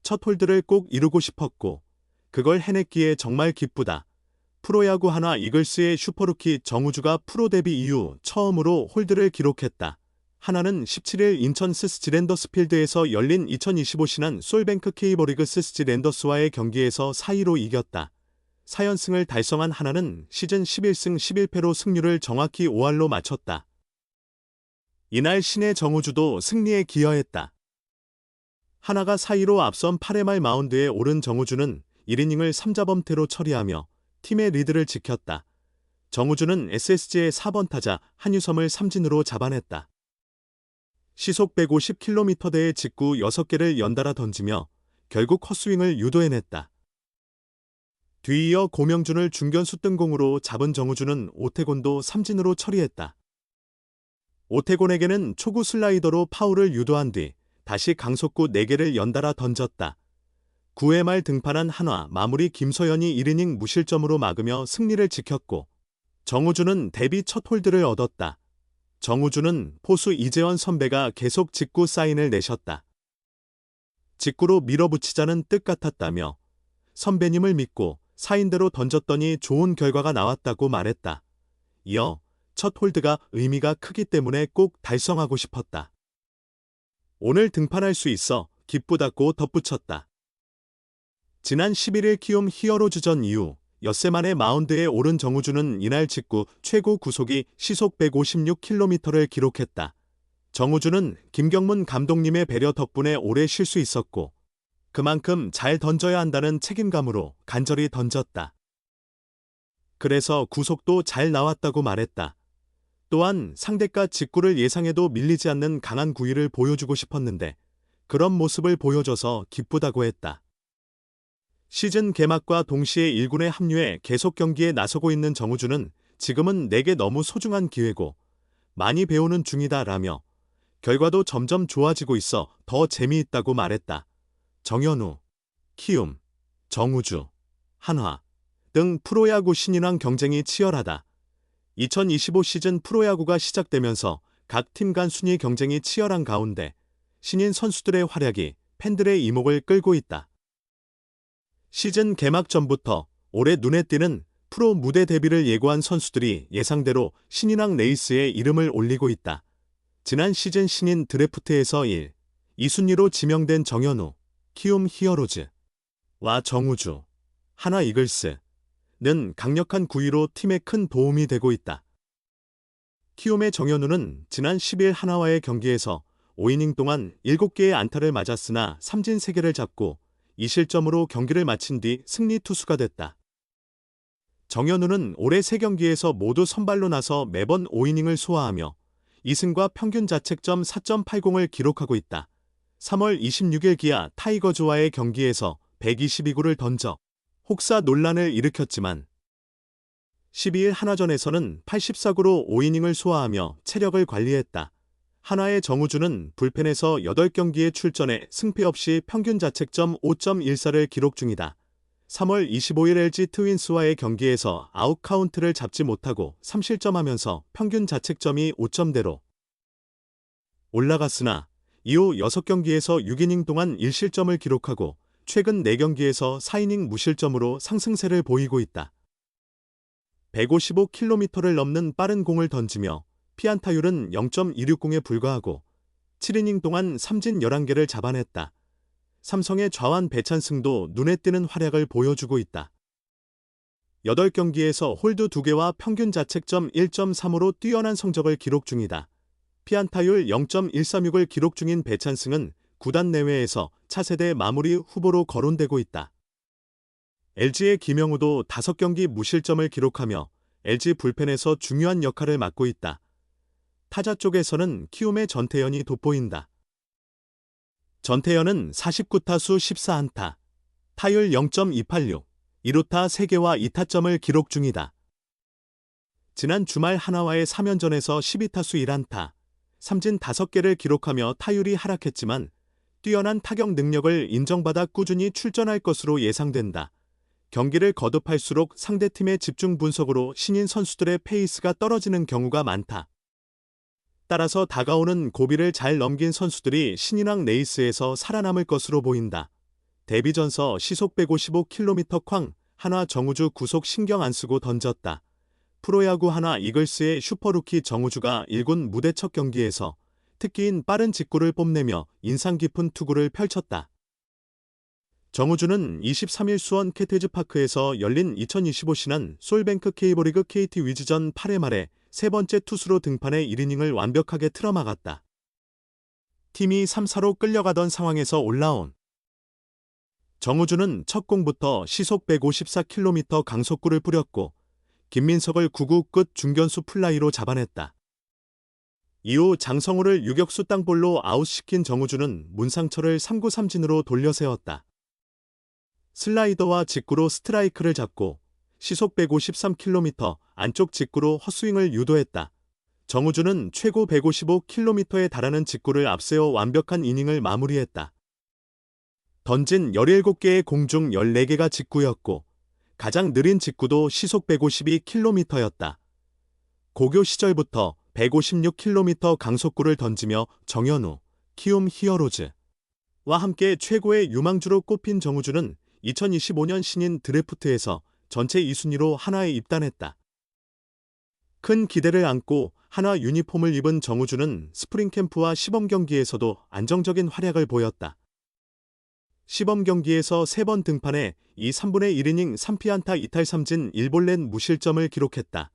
첫 홀드를 꼭 이루고 싶었고 그걸 해냈기에 정말 기쁘다. 프로야구 하나 이글스의 슈퍼루키 정우주가 프로 데뷔 이후 처음으로 홀드를 기록했다. 하나는 17일 인천 스스지 랜더스필드에서 열린 2025 신한 솔뱅크 K버리그 스스지 랜더스와의 경기에서 4-2로 이겼다. 4연승을 달성한 하나는 시즌 11승 11패로 승률을 정확히 5할로 맞췄다. 이날 신의 정우주도 승리에 기여했다. 하나가 4-2로 앞선 8회 말 마운드에 오른 정우주는 1이닝을 3자범퇴로 처리하며 팀의 리드를 지켰다. 정우주는 SSG의 4번 타자 한유섬을 삼진으로 잡아냈다. 시속 150km대의 직구 6개를 연달아 던지며 결국 헛스윙을 유도해냈다. 뒤이어 고명준을 중견수 뜬공으로 잡은 정우주는 오태곤도 삼진으로 처리했다. 오태곤에게는 초구 슬라이더로 파울을 유도한 뒤 다시 강속구 4개를 연달아 던졌다. 9회 말 등판한 한화 마무리 김서현이 1이닝 무실점으로 막으며 승리를 지켰고 정우주는 데뷔 첫 홀드를 얻었다. 정우주는 포수 이재원 선배가 계속 직구 사인을 내셨다. 직구로 밀어붙이자는 뜻 같았다며 선배님을 믿고 사인대로 던졌더니 좋은 결과가 나왔다고 말했다. 이어 첫 홀드가 의미가 크기 때문에 꼭 달성하고 싶었다. 오늘 등판할 수 있어 기쁘다고 덧붙였다. 지난 11일 키움 히어로즈전 이후 엿새 만에 마운드에 오른 정우주는 이날 직구 최고 구속이 시속 156km를 기록했다. 정우주는 김경문 감독님의 배려 덕분에 오래 쉴 수 있었고 그만큼 잘 던져야 한다는 책임감으로 간절히 던졌다. 그래서 구속도 잘 나왔다고 말했다. 또한 상대가 직구를 예상해도 밀리지 않는 강한 구위를 보여주고 싶었는데 그런 모습을 보여줘서 기쁘다고 했다. 시즌 개막과 동시에 1군에 합류해 계속 경기에 나서고 있는 정우주는 지금은 내게 너무 소중한 기회고 많이 배우는 중이다라며 결과도 점점 좋아지고 있어 더 재미있다고 말했다. 정현우, 키움, 정우주, 한화 등 프로야구 신인왕 경쟁이 치열하다. 2025 시즌 프로야구가 시작되면서 각 팀 간 순위 경쟁이 치열한 가운데 신인 선수들의 활약이 팬들의 이목을 끌고 있다. 시즌 개막 전부터 올해 눈에 띄는 프로 무대 데뷔를 예고한 선수들이 예상대로 신인왕 레이스에 이름을 올리고 있다. 지난 시즌 신인 드래프트에서 1, 2순위로 지명된 정현우, 키움 히어로즈와 정우주, 한화 이글스는 강력한 구위로 팀에 큰 도움이 되고 있다. 키움의 정현우는 지난 10일 한화와의 경기에서 5이닝 동안 7개의 안타를 맞았으나 삼진 3개를 잡고 2실점으로 경기를 마친 뒤 승리 투수가 됐다. 정현우는 올해 3경기에서 모두 선발로 나서 매번 5이닝을 소화하며 2승과 평균 자책점 4.80을 기록하고 있다. 3월 26일 기아 타이거즈와의 경기에서 122구를 던져 혹사 논란을 일으켰지만 12일 한화전에서는 84구로 5이닝을 소화하며 체력을 관리했다. 한화의 정우주는 불펜에서 8경기에 출전해 승패 없이 평균 자책점 5.14를 기록 중이다. 3월 25일 LG 트윈스와의 경기에서 아웃 카운트를 잡지 못하고 3실점하면서 평균 자책점이 5점대로 올라갔으나 이후 6경기에서 6이닝 동안 1실점을 기록하고 최근 4경기에서 4이닝 무실점으로 상승세를 보이고 있다. 155km를 넘는 빠른 공을 던지며 피안타율은 0.260에 불과하고 7이닝 동안 삼진 11개를 잡아냈다. 삼성의 좌완 배찬승도 눈에 띄는 활약을 보여주고 있다. 8경기에서 홀드 2개와 평균 자책점 1.35로 뛰어난 성적을 기록 중이다. 피안타율 0.136을 기록 중인 배찬승은 구단 내외에서 차세대 마무리 후보로 거론되고 있다. LG의 김영우도 5경기 무실점을 기록하며 LG 불펜에서 중요한 역할을 맡고 있다. 타자 쪽에서는 키움의 전태현이 돋보인다. 전태현은 49타수 14안타, 타율 0.286, 1루타 3개와 2타점을 기록 중이다. 지난 주말 한화와의 3연전에서 12타수 1안타, 삼진 5개를 기록하며 타율이 하락했지만 뛰어난 타격 능력을 인정받아 꾸준히 출전할 것으로 예상된다. 경기를 거듭할수록 상대팀의 집중 분석으로 신인 선수들의 페이스가 떨어지는 경우가 많다. 따라서 다가오는 고비를 잘 넘긴 선수들이 신인왕 레이스에서 살아남을 것으로 보인다. 데뷔전서 시속 155km 쾅, 한화 정우주 구속 신경 안 쓰고 던졌다. 프로야구 한화 이글스의 슈퍼루키 정우주가 1군 무대 첫 경기에서 특기인 빠른 직구를 뽐내며 인상 깊은 투구를 펼쳤다. 정우주는 23일 수원 캐틀즈파크에서 열린 2025 신한 솔뱅크 K리그 KT 위즈전 8회 말에 세 번째 투수로 등판해 1이닝을 완벽하게 틀어막았다. 팀이 3사로 끌려가던 상황에서 올라온 정우주는 첫 공부터 시속 154km 강속구를 뿌렸고 김민석을 9구 끝 중견수 플라이로 잡아냈다. 이후 장성우를 유격수 땅볼로 아웃시킨 정우주는 문상철을 3구 삼진으로 돌려세웠다. 슬라이더와 직구로 스트라이크를 잡고 시속 153km 안쪽 직구로 헛스윙을 유도했다. 정우주는 최고 155km에 달하는 직구를 앞세워 완벽한 이닝을 마무리했다. 던진 17개의 공 중 14개가 직구였고 가장 느린 직구도 시속 152km였다. 고교 시절부터 156km 강속구를 던지며 정현우, 키움 히어로즈와 함께 최고의 유망주로 꼽힌 정우주는 2025년 신인 드래프트에서 전체 2순위로 한화에 입단했다. 큰 기대를 안고 한화 유니폼을 입은 정우주는 스프링 캠프와 시범 경기에서도 안정적인 활약을 보였다. 시범 경기에서 3번 등판해 2, 3분의 1이닝 3피안타 2탈 3진 1볼넷 무실점을 기록했다.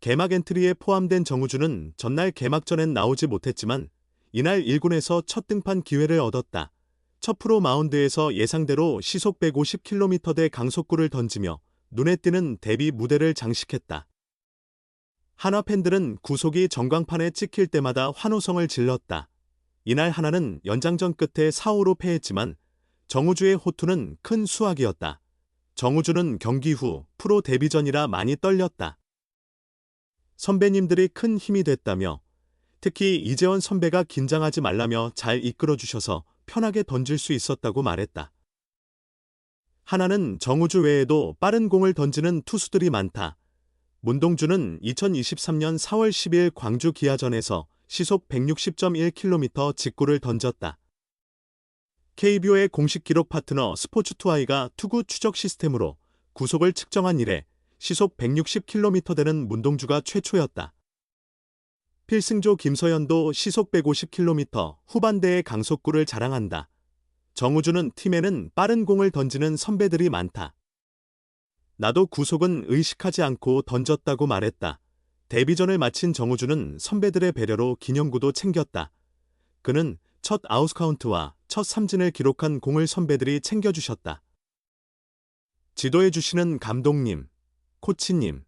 개막 엔트리에 포함된 정우주는 전날 개막전엔 나오지 못했지만 이날 1군에서 첫 등판 기회를 얻었다. 첫 프로 마운드에서 예상대로 시속 150km대 강속구를 던지며 눈에 띄는 데뷔 무대를 장식했다. 한화 팬들은 구속이 전광판에 찍힐 때마다 환호성을 질렀다. 이날 한화는 연장전 끝에 4-5로 패했지만 정우주의 호투는 큰 수확이었다. 정우주는 경기 후 프로 데뷔전이라 많이 떨렸다. 선배님들이 큰 힘이 됐다며 특히 이재원 선배가 긴장하지 말라며 잘 이끌어주셔서 편하게 던질 수 있었다고 말했다. 한화는 정우주 외에도 빠른 공을 던지는 투수들이 많다. 문동주는 2023년 4월 10일 광주 기아전에서 시속 160.1km 직구를 던졌다. KBO의 공식 기록 파트너 스포츠투아이가 투구 추적 시스템으로 구속을 측정한 이래 시속 160km대는 문동주가 최초였다. 필승조 김서현도 시속 150km 후반대의 강속구를 자랑한다. 정우주는 팀에는 빠른 공을 던지는 선배들이 많다. 나도 구속은 의식하지 않고 던졌다고 말했다. 데뷔전을 마친 정우주는 선배들의 배려로 기념구도 챙겼다. 그는 첫 아웃카운트와 첫 삼진을 기록한 공을 선배들이 챙겨주셨다. 지도해주시는 감독님, 코치님,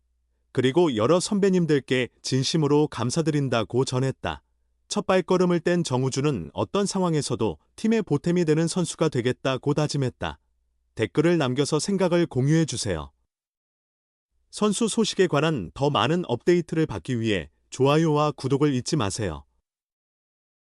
그리고 여러 선배님들께 진심으로 감사드린다고 전했다. 첫 발걸음을 뗀 정우주는 어떤 상황에서도 팀의 보탬이 되는 선수가 되겠다고 다짐했다. 댓글을 남겨서 생각을 공유해주세요. 선수 소식에 관한 더 많은 업데이트를 받기 위해 좋아요와 구독을 잊지 마세요.